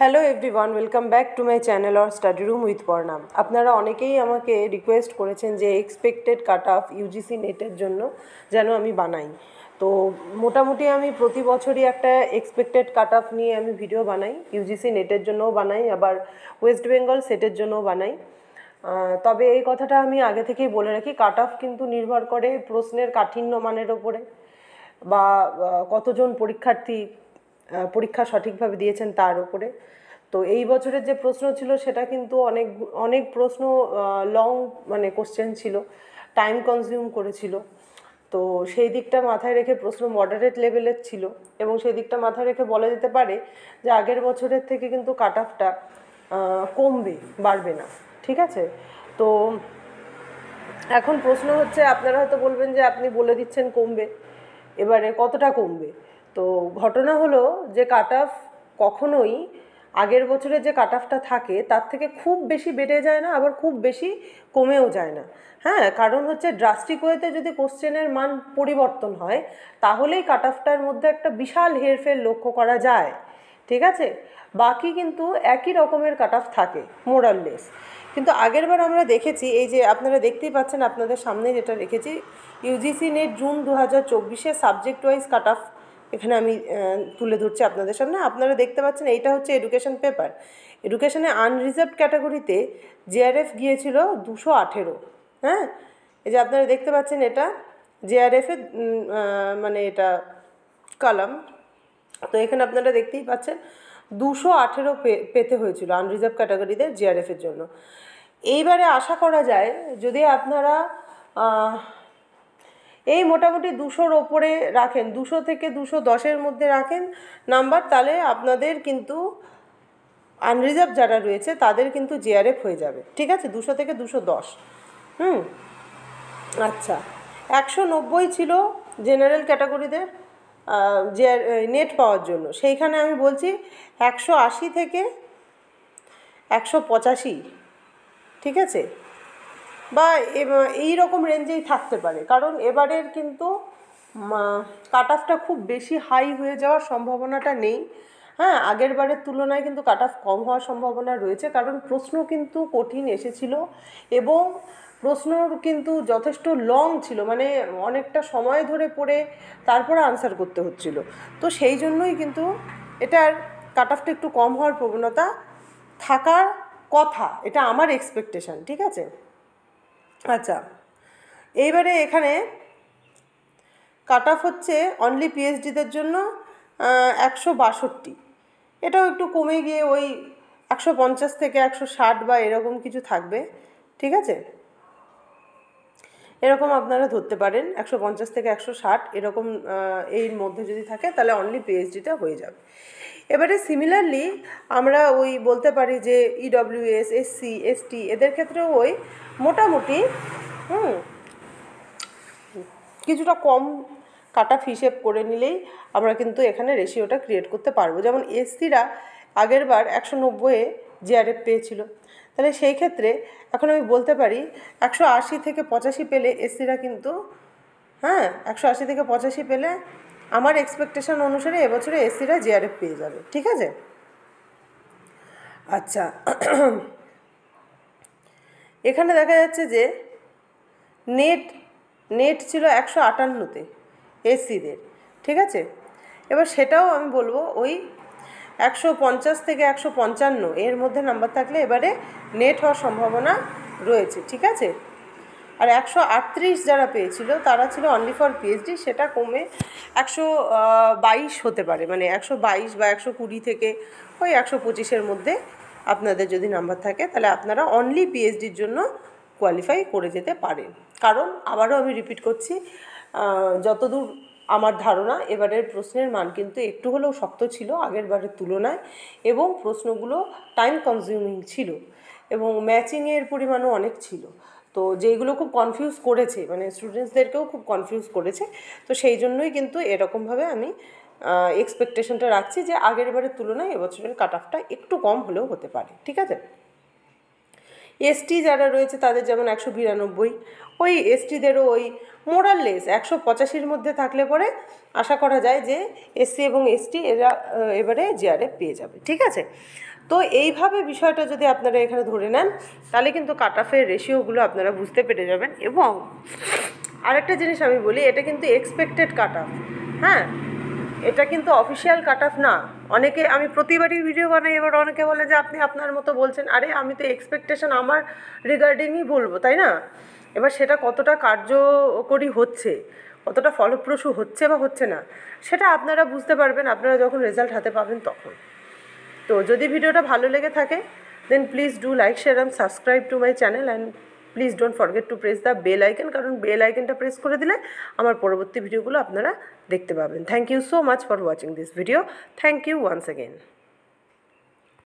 Hello everyone, welcome back to my channel or study room with পর্ণাম। আপনারা অনেকেই আমাকে রিকোয়েস্ট করেছেন যে এক্সপেক্টেড কাট অফ ইউজিসি নেটের জন্য যেন আমি বানাই। তো মোটামুটি আমি প্রতি বছরই একটা এক্সপেক্টেড কাট অফ নিয়ে আমি ভিডিও বানাই, ইউজিসি নেটের জন্যও বানাই, আবার ওয়েস্ট বেঙ্গল সেটের জন্যও বানাই। তবে এই কথাটা আমি আগে থেকেই বলে রাখি, কাট অফ কিন্তু নির্ভর করে প্রশ্নের কাঠিন্য মানের ওপরে বা কতজন পরীক্ষার্থী পরীক্ষা সঠিকভাবে দিয়েছেন তার উপরে। তো এই বছরের যে প্রশ্ন ছিল সেটা কিন্তু অনেক অনেক প্রশ্ন লং মানে কোশ্চেন ছিল, টাইম কনজিউম করেছিল। তো সেই দিকটা মাথায় রেখে প্রশ্ন মডারেট লেভেলের ছিল এবং সেই দিকটা মাথায় রেখে বলা যেতে পারে যে আগের বছরের থেকে কিন্তু কাট অফটা কমবে, বাড়বে না। ঠিক আছে? তো এখন প্রশ্ন হচ্ছে, আপনারা হয়তো বলবেন যে আপনি বলে দিচ্ছেন কমবে, এবারে কতটা কমবে? তো ঘটনা হলো যে কাট অফ কখনোই আগের বছরে যে কাট অফটা থাকে তার থেকে খুব বেশি বেড়ে যায় না, আবার খুব বেশি কমেও যায় না। হ্যাঁ, কারণ হচ্ছে ড্রাস্টিক ওয়েতে যদি কোশ্চেনের মান পরিবর্তন হয় তাহলেই কাট অফটার মধ্যে একটা বিশাল হেরফের লক্ষ্য করা যায়। ঠিক আছে? বাকি কিন্তু একই রকমের কাট অফ থাকে মোরাললেস। কিন্তু আগেরবার আমরা দেখেছি, এই যে আপনারা দেখতেই পাচ্ছেন আপনাদের সামনে যেটা রেখেছি, UGC net June 2024 subject wise cut off এখানে আমি তুলে ধরছি আপনাদের সামনে। আপনারা দেখতে পাচ্ছেন এইটা হচ্ছে এডুকেশন পেপার। এডুকেশনে আনরিজার্ভড ক্যাটাগরিতে জেআরএফ গিয়েছিল 218। হ্যাঁ, এই যে আপনারা দেখতে পাচ্ছেন এটা জেআরএফের মানে এটা কলাম। তো এখানে আপনারা দেখতেই পাচ্ছেন 218 পেতে হয়েছিল আনরিজার্ভ ক্যাটাগরিদের জিআরএফের জন্য। এইবারে আশা করা যায় যদি আপনারা এই মোটামুটি 200-র ওপরে রাখেন, 200 থেকে 210-এর মধ্যে রাখেন নাম্বার, তাহলে আপনাদের কিন্তু আনরিজার্ভ যারা রয়েছে তাদের কিন্তু জেআরএফ হয়ে যাবে। ঠিক আছে? 200 থেকে 210। আচ্ছা, 190 ছিল জেনারেল ক্যাটাগরিদের যে নেট পাওয়ার জন্য, সেইখানে আমি বলছি 180 থেকে 185। ঠিক আছে? বা এই রকম রেঞ্জেই থাকতে পারে, কারণ এবারের কিন্তু কাট অফটা খুব বেশি হাই হয়ে যাওয়ার সম্ভাবনাটা নেই। হ্যাঁ, আগের বারের তুলনায় কিন্তু কাট অফ কম হওয়ার সম্ভাবনা রয়েছে, কারণ প্রশ্ন কিন্তু কঠিন এসেছিল এবং প্রশ্ন কিন্তু যথেষ্ট লং ছিল, মানে অনেকটা সময় ধরে পড়ে তারপরে আনসার করতে হচ্ছিল। তো সেই জন্যই কিন্তু এটার কাট অফটা একটু কম হওয়ার প্রবণতা থাকার কথা, এটা আমার এক্সপেকটেশান। ঠিক আছে? আচ্ছা, এইবারে এখানে কাট অফ হচ্ছে অনলি পিএইচডিদের জন্য 162। এটাও একটু কমে গিয়ে ওই 150 থেকে 160 বা এরকম কিছু থাকবে। ঠিক আছে? এরকম আপনারা ধরতে পারেন, 150 থেকে 160 এরকম এর মধ্যে যদি থাকে তাহলে অনলি পিএইচডিটা হয়ে যাবে। এবারে সিমিলারলি আমরা ওই বলতে পারি যে ইডব্লিউএস, এসসি, এসটি এদের ক্ষেত্রেও ওই মোটামুটি কিছুটা কম কাট অফ হিসেব করে নিলেই আমরা কিন্তু এখানে রেশিওটা ক্রিয়েট করতে পারবো। যেমন এসসিরা আগের বার 190-এ জিআরএফ পেয়েছিল, তাহলে সেই ক্ষেত্রে এখন আমি বলতে পারি 180 থেকে 85 পেলে এসসিরা কিন্তু 180 থেকে 85 পেলে আমার এক্সপেকটেশন অনুসারে এবছরে এসসিরা জিআরএফ পেয়ে যাবে। ঠিক আছে? আচ্ছা, এখানে দেখা যাচ্ছে যে নেট ছিল 158-তে এসসিদের। ঠিক আছে? এবার সেটাও আমি বলবো ওই 150 থেকে 155 এর মধ্যে নাম্বার থাকলে এবারে নেট হওয়ার সম্ভাবনা রয়েছে। ঠিক আছে? আর 138 যারা পেয়েছিল তারা ছিল অনলি ফর পিএইচডি, সেটা কমে 122 হতে পারে, মানে 122 বা 120 থেকে ওই 125-এর মধ্যে আপনাদের যদি নাম্বার থাকে তাহলে আপনারা অনলি পিএইচডির জন্য কোয়ালিফাই করে যেতে পারেন। কারণ আবারও আমি রিপিট করছি, যতদূর আমার ধারণা এবারের প্রশ্নের মান কিন্তু একটু হলেও শক্ত ছিল আগের বারের তুলনায়, এবং প্রশ্নগুলো টাইম কনজিউমিং ছিল এবং ম্যাচিংয়ের পরিমাণও অনেক ছিল। তো যেইগুলো খুব কনফিউজ করেছে, মানে স্টুডেন্টসদেরকেও খুব কনফিউজ করেছে। তো সেই জন্যই কিন্তু এরকমভাবে আমি এক্সপেকটেশনটা রাখছি যে আগের বারের তুলনায় এবছরের কাট অফটা একটু কম হলেও হতে পারে। ঠিক আছে? এসটি যারা রয়েছে তাদের যেমন 192, ওই এসটিদেরও ওই মোরাললেস 185-র মধ্যে থাকলে পরে আশা করা যায় যে এসসি এবং এসটি এরা এবারে জিআরএফ পেয়ে যাবে, ঠিক আছে। তো এইভাবে বিষয়টা যদি আপনারা এখানে ধরে নেন তাহলে কিন্তু কাট অফের রেশিওগুলো আপনারা বুঝতে পেরে যাবেন। এবং আরেকটা জিনিস আমি বলি, এটা কিন্তু এক্সপেক্টেড কাট অফ, হ্যাঁ, এটা কিন্তু অফিসিয়াল কাট অফ না। অনেকে, আমি প্রতিবারই ভিডিও বানাই, এবার অনেকে বলে যে আপনি আপনার মতো বলছেন। আরে আমি তো এক্সপেকটেশন আমার রিগার্ডিংই বলবো, তাই না? এবার সেটা কতটা কার্যকরী হচ্ছে, কতটা ফলপ্রসূ হচ্ছে বা হচ্ছে না, সেটা আপনারা বুঝতে পারবেন আপনারা যখন রেজাল্ট হাতে পাবেন তখন। তো যদি ভিডিওটা ভালো লেগে থাকে then please do like, share and subscribe to my channel, and please don't forget to press the bell icon, কারণ বেল আইকনটা প্রেস করে দিলে আমার পরবর্তী ভিডিওগুলো আপনারা দেখতে পাবেন। Thank you so much for watching this video. Thank you once again.